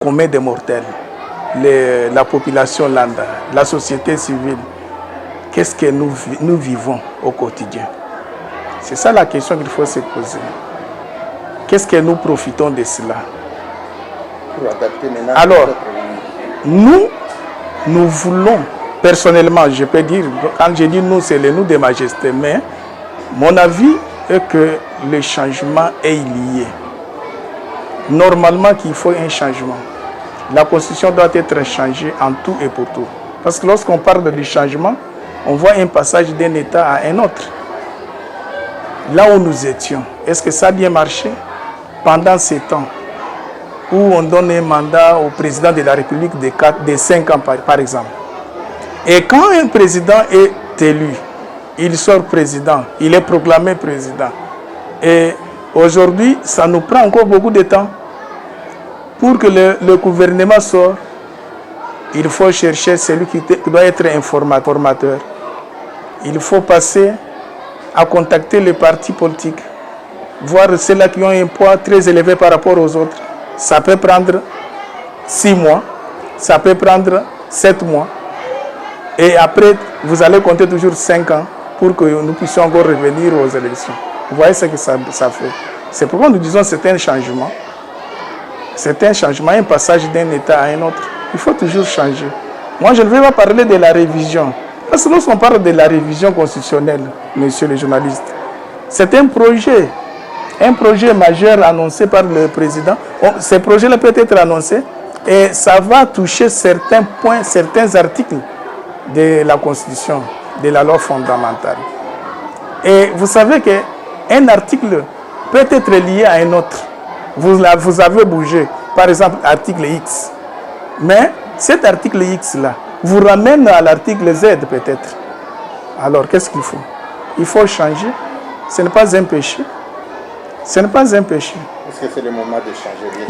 commun des mortels, la population lambda, la société civile, qu'est-ce que nous vivons au quotidien? C'est ça la question qu'il faut se poser. Qu'est-ce que nous profitons de cela? Alors, nous voulons, personnellement, je peux dire, quand je dis nous, c'est le nous de Majesté, mais mon avis est que le changement est lié. Normalement qu'il faut un changement. La Constitution doit être changée en tout et pour tout. Parce que lorsqu'on parle du changement, on voit un passage d'un État à un autre. Là où nous étions, est-ce que ça a bien marché? Pendant ces temps où on donne un mandat au président de la République de 5 ans par exemple. Et quand un président est élu, il sort président, il est proclamé président. Et aujourd'hui, ça nous prend encore beaucoup de temps. Pour que le gouvernement sorte, il faut chercher celui qui doit être un formateur. Il faut passer à contacter les partis politiques, voir ceux-là qui ont un poids très élevé par rapport aux autres. Ça peut prendre 6 mois, ça peut prendre 7 mois. Et après, vous allez compter toujours 5 ans pour que nous puissions encore revenir aux élections. Vous voyez ce que ça fait. C'est pourquoi nous disons que c'est un changement. C'est un changement, un passage d'un État à un autre. Il faut toujours changer. Moi, je ne vais pas parler de la révision. Parce que lorsqu'on parle de la révision constitutionnelle, messieurs les journalistes, c'est un projet majeur annoncé par le président. Ce projet-là peut être annoncé et ça va toucher certains points, certains articles de la Constitution, de la loi fondamentale. Et vous savez qu'un article peut être lié à un autre. Vous avez bougé, par exemple, l'article X. Mais cet article X-là vous ramène à l'article Z peut-être. Alors, qu'est-ce qu'il faut? Il faut changer. Ce n'est pas un péché. Ce n'est pas un péché. Est-ce que c'est le moment de changer?